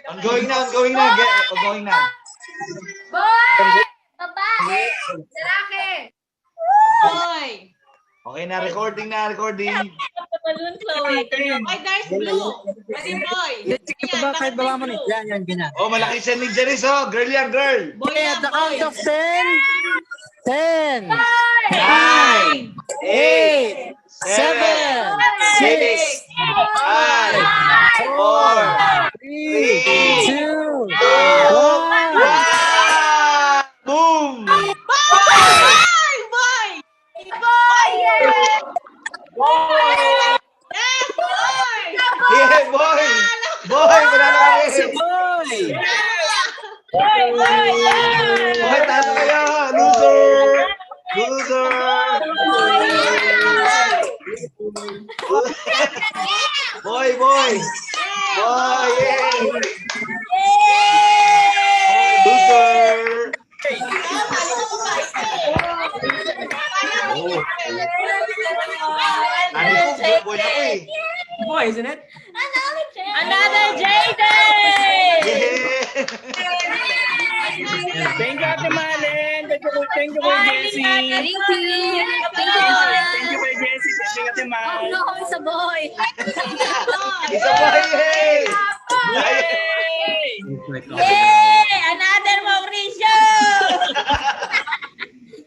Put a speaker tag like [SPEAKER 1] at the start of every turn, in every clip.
[SPEAKER 1] Ongoing na, ongoing na. Ongoing na.
[SPEAKER 2] Boy! Babae! Lalaki!
[SPEAKER 3] Boy!
[SPEAKER 1] Okay na, recording na, recording.
[SPEAKER 3] Balloon, Chloe. Ay, there's blue. Pwede boy.
[SPEAKER 4] Sige ba, kahit baba mo ni. Yan, ganyan.
[SPEAKER 1] Oh, malaki siya ni Janice, oh. Girl yan, girl.
[SPEAKER 3] Boy
[SPEAKER 4] Okay,
[SPEAKER 3] na,
[SPEAKER 4] at the
[SPEAKER 3] boy.
[SPEAKER 4] count of 10, 10,
[SPEAKER 1] 9, 8, 7, 6, 5, 4,
[SPEAKER 4] 3, 2, 1.
[SPEAKER 1] Boom!
[SPEAKER 3] Boy! Boy! Boy! Yes, boy!
[SPEAKER 1] Yeah, boy! Boy, panalo kami!
[SPEAKER 4] Boy!
[SPEAKER 1] Boy, tayo kayo! Loser! Loser! Boy, boy! Boy, yeah! Loser! Oh. Ano ko, boy na ko eh.
[SPEAKER 4] Boy, isn't it?
[SPEAKER 3] Another J-Day!
[SPEAKER 1] Yeah!
[SPEAKER 4] Thank you, Ate Malen. Thank you, Jessie.
[SPEAKER 2] Thank you!
[SPEAKER 4] Thank you, Jessie. Thank you, Ate Mal.
[SPEAKER 2] Ano ko sa boy?
[SPEAKER 1] Isa pa, yay!
[SPEAKER 3] Yay! Another Mauricio!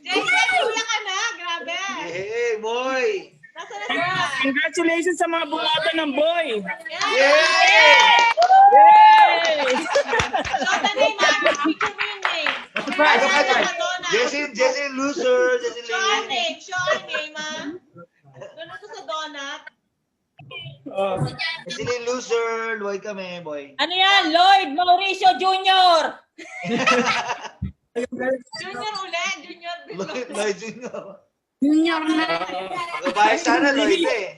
[SPEAKER 3] J-Day, kuya ka na. Grabe.
[SPEAKER 1] Hey, boy!
[SPEAKER 3] Nasa na siya?
[SPEAKER 4] Congratulations sa mga buhatan ng boy.
[SPEAKER 1] Yay!
[SPEAKER 4] Yay!
[SPEAKER 3] Show the name, ha? Picture mo yung name.
[SPEAKER 1] Ano ka dyan? Jessie, loser! Jessie
[SPEAKER 3] Show our
[SPEAKER 1] Lee!
[SPEAKER 3] name. Show our name, ha? Doon ako sa donut.
[SPEAKER 4] Oh.
[SPEAKER 1] Jessie Lee, loser! Luway kami, boy.
[SPEAKER 3] Ano yan? Lloyd Mauricio Jr. Junior ulit. Junior.
[SPEAKER 1] Lloyd Jr.
[SPEAKER 2] Junior na.
[SPEAKER 1] Magbabayad sana, Lloyd eh.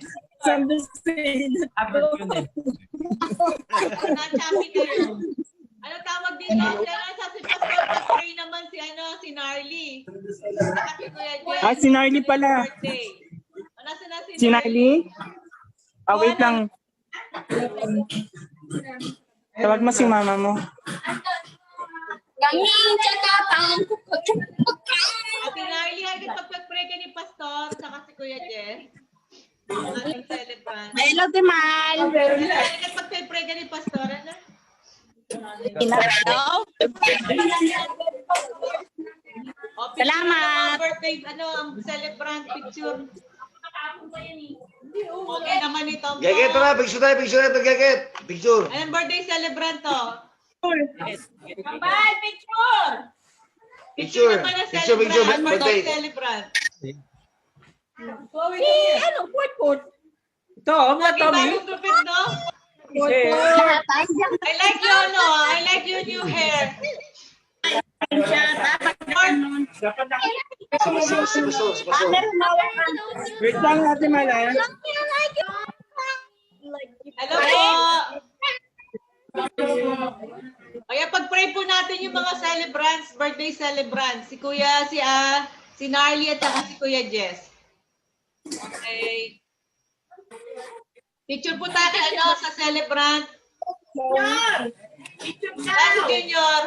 [SPEAKER 3] Na-champi kayo. Ano tawag dito? Kaya sa si Pastor Pray naman si Narly. Saka si Kuya Jen.
[SPEAKER 4] Ah, si Narly pala.
[SPEAKER 3] Birthday. Nasa na
[SPEAKER 4] Si Narly? Ah, wait lang. Tawag mo si mama mo.
[SPEAKER 2] Gangin, tsaka pang.
[SPEAKER 3] Ate Narly, hanggang pag-pray ka ni Pastor, saka si Kuya Jen. Ang ating celebrant.
[SPEAKER 2] Hello, Timal.
[SPEAKER 3] Hanggang pag-pray ka ni Pastor, ano?
[SPEAKER 2] Hello?
[SPEAKER 3] O, picture
[SPEAKER 2] Salamat.
[SPEAKER 3] ng birthday, ang celebrant picture. Okay naman ito.
[SPEAKER 1] Geket, tara, picture tayo, Geket. Picture.
[SPEAKER 3] Anong birthday celebrant to? Bye, picture!
[SPEAKER 1] Picture.
[SPEAKER 3] naman ang
[SPEAKER 1] Picture,
[SPEAKER 3] celebrant.
[SPEAKER 1] birthday.
[SPEAKER 3] Celebrant.
[SPEAKER 2] Ano, put.
[SPEAKER 4] Ito, mga
[SPEAKER 3] Bagong gupit, no? I like you, no? I like your new hair.
[SPEAKER 1] Pastor.
[SPEAKER 4] Wait lang, Ate Mala.
[SPEAKER 3] Hello po. Kaya pag-pray po natin yung mga celebrants, birthday celebrants. Si Kuya, si Narly at saka si Kuya Jess. Okay. Picture po tayo sa celebrant. Si Junior.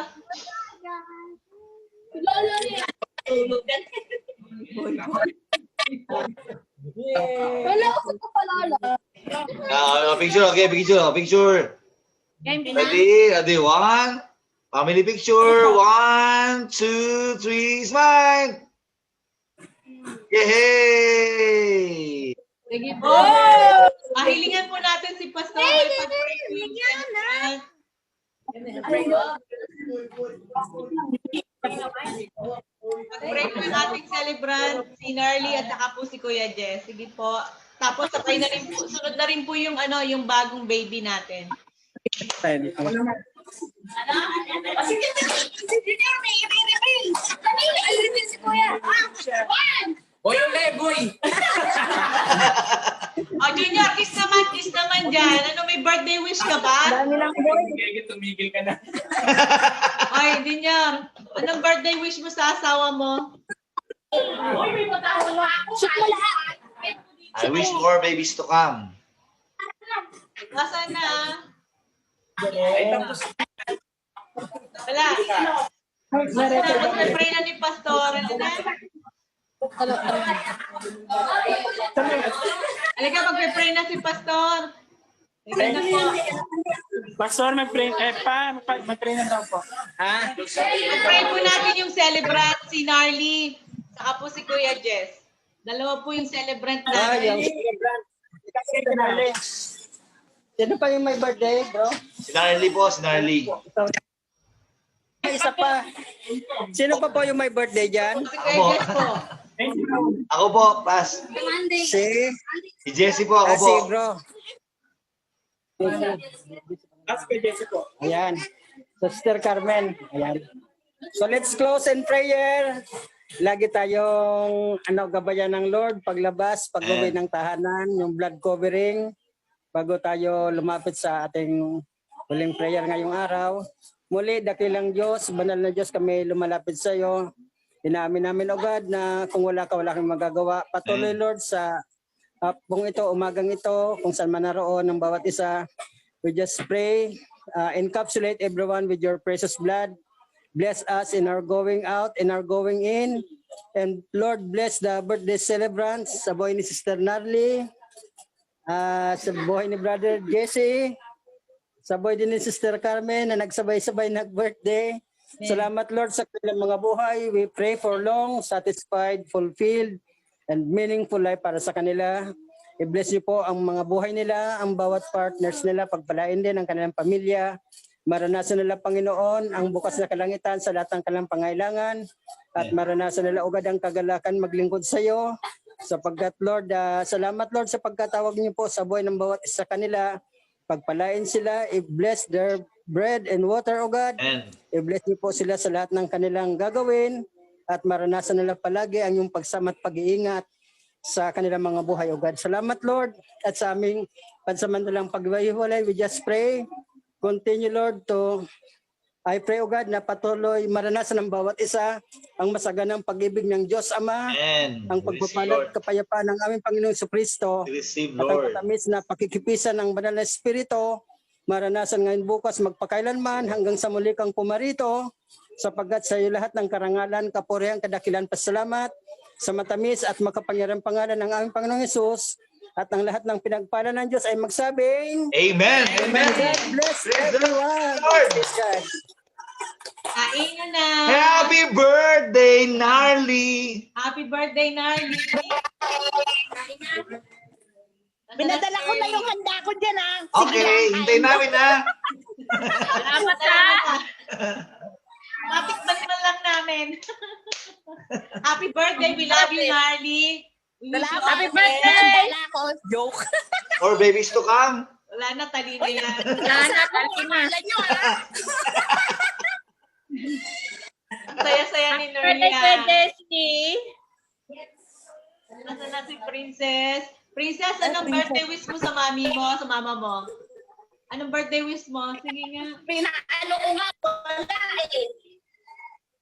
[SPEAKER 2] Wala ako sa palala.
[SPEAKER 1] Picture, okay, picture. Ready, one. Family picture. 1, 2, 3, smile. Yay!
[SPEAKER 3] Sige po. Mahilingan po natin si Pastor. May pag-pray po yung celebrant. Pag-pray po yung ating celebrant, si Narly at saka po si Kuya Jess. Sige po. Tapos sabay na rin po, sunod na rin po yung yung bagong baby natin.
[SPEAKER 4] Boy, boy!
[SPEAKER 3] Junior, kiss naman dyan. Ano, may birthday wish ka ba?
[SPEAKER 4] Tumigil ka na.
[SPEAKER 3] Ay, Junior, anong birthday wish mo sa asawa mo?
[SPEAKER 1] I wish more babies to come.
[SPEAKER 3] Nasaan na?
[SPEAKER 4] Ay, tapos.
[SPEAKER 3] Wala. Tapos may-pray na ni Pastor. Ano na? Halika, mag-pray na si Pastor. Halika na po.
[SPEAKER 4] Pastor, mag-pray. Mag-pray na daw po. Ha?
[SPEAKER 3] Mag-pray po natin yung celebrant, si Narly, saka po si Kuya Jess. Dalawa po yung celebrant
[SPEAKER 5] Yung
[SPEAKER 3] natin.
[SPEAKER 5] celebrant. Sino pa yung may birthday, bro?
[SPEAKER 1] Si Narly po, si Narly.
[SPEAKER 5] Isa pa. Sino pa po yung may birthday dyan?
[SPEAKER 3] Si Kuya Jess po.
[SPEAKER 1] Ako po, pass.
[SPEAKER 5] Si
[SPEAKER 1] Si Jessie po, ako po.
[SPEAKER 5] si bro.
[SPEAKER 4] Ask kay Jesse po.
[SPEAKER 5] Ayan. Sister Carmen. Ayan. So let's close in prayer. Lagi tayong gabayan ng Lord, paglabas, pag-uwi ng tahanan, yung blood covering, bago tayo lumapit sa ating huling prayer ngayong araw. Muli, dakilang Diyos, banal na Diyos, kami lumalapit sa iyo. Inamin namin, O God, na kung wala ka, wala kang magagawa. Patuloy, Lord, sa hapong ito, umagang ito, kung saan man naroon ng bawat isa. We just pray, encapsulate everyone with your precious blood. Bless us in our going out, in our going in. And Lord, bless the birthday celebrants, sa buhay ni Sister Narly, sa buhay ni Brother Jesse, sa buhay din ni Sister Carmen na nagsabay-sabay nag-birthday. Salamat, Lord, sa kanilang mga buhay. We pray for long, satisfied, fulfilled, and meaningful life para sa kanila. I-bless niyo po ang mga buhay nila, ang bawat partners nila, pagpalain din ang kanilang pamilya. Maranasan nila, Panginoon, ang bukas na kalangitan sa lahat ng kanilang pangailangan. At maranasan nila ugad ang kagalakan maglingkod sa iyo. Sapagkat, Lord, salamat, Lord, sa pagkatawag niyo po sa buhay ng bawat isa kanila. Pagpalain sila, i-bless their bread and water, O God.
[SPEAKER 1] And
[SPEAKER 5] I-bless niyo po sila sa lahat ng kanilang gagawin. At maranasan nila palagi ang iyong pagsama at pag-iingat sa kanilang mga buhay, O God. Salamat, Lord. At sa aming pansamantalang paghiwalay, we just pray. Continue, Lord, I pray, O God, na patuloy maranasan ng bawat isa ang masaganang pag-ibig ng Diyos Ama, ang pagpapalat kapayapaan ng aming Panginoong Jesucristo,
[SPEAKER 1] receive,
[SPEAKER 5] at ang
[SPEAKER 1] Lord.
[SPEAKER 5] matamis na pakikipisan ng Banal na Espiritu, maranasan ngayon bukas magpakailanman hanggang sa muli kang pumarito, sapagkat sa iyo lahat ng karangalan, kapurihan, kadakilan, pasalamat, sa matamis at makapangyarang pangalan ng aming Panginoong Hesus, at ang lahat ng pinagpala ng Diyos ay magsabing,
[SPEAKER 1] Amen. Amen.
[SPEAKER 5] God bless everyone.
[SPEAKER 1] Lord.
[SPEAKER 5] Praise God.
[SPEAKER 3] Kain nyo na.
[SPEAKER 1] Happy birthday, Narly.
[SPEAKER 3] Happy birthday, Narly.
[SPEAKER 2] Binadala ko na yung handa ko dyan, ah.
[SPEAKER 1] Okay, hintayin namin na.
[SPEAKER 3] Salamat ha. Matikman man lang namin. Happy birthday. We love you, Narly.
[SPEAKER 2] Happy birthday!
[SPEAKER 5] Joke.
[SPEAKER 1] Or babies to come.
[SPEAKER 3] Wala na, talino yan.
[SPEAKER 2] Wala na, talina.
[SPEAKER 3] Ang saya-saya ni Nerlia. Nasaan na si Princess? Princess, anong birthday wish mo sa mami mo, sa mama mo? Anong birthday wish mo? Sige nga.
[SPEAKER 2] Pinaano ko nga, wala eh.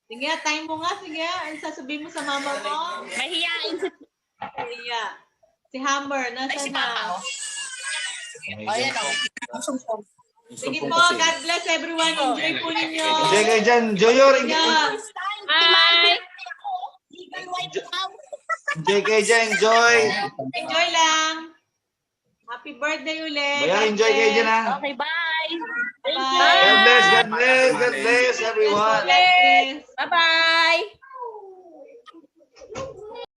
[SPEAKER 3] Sige nga, time mo nga. Sige nga, ano sasabihin mo sa mama mo?
[SPEAKER 2] Mahihain si
[SPEAKER 3] Sige. Si Hammer, nasa na? Sige po, God bless everyone. Enjoy po ninyo.
[SPEAKER 1] Enjoy kayo dyan. Joyor.
[SPEAKER 3] Yeah.
[SPEAKER 2] Bye!
[SPEAKER 1] Enjoy kayo dyan. Enjoy.
[SPEAKER 3] Enjoy lang. Happy birthday ulit.
[SPEAKER 1] Bayan, enjoy kayo dyan, ha.
[SPEAKER 2] Okay, bye!
[SPEAKER 3] Bye.
[SPEAKER 1] God bless. God bless. God bless everyone.
[SPEAKER 3] Bless.
[SPEAKER 2] Bye-bye!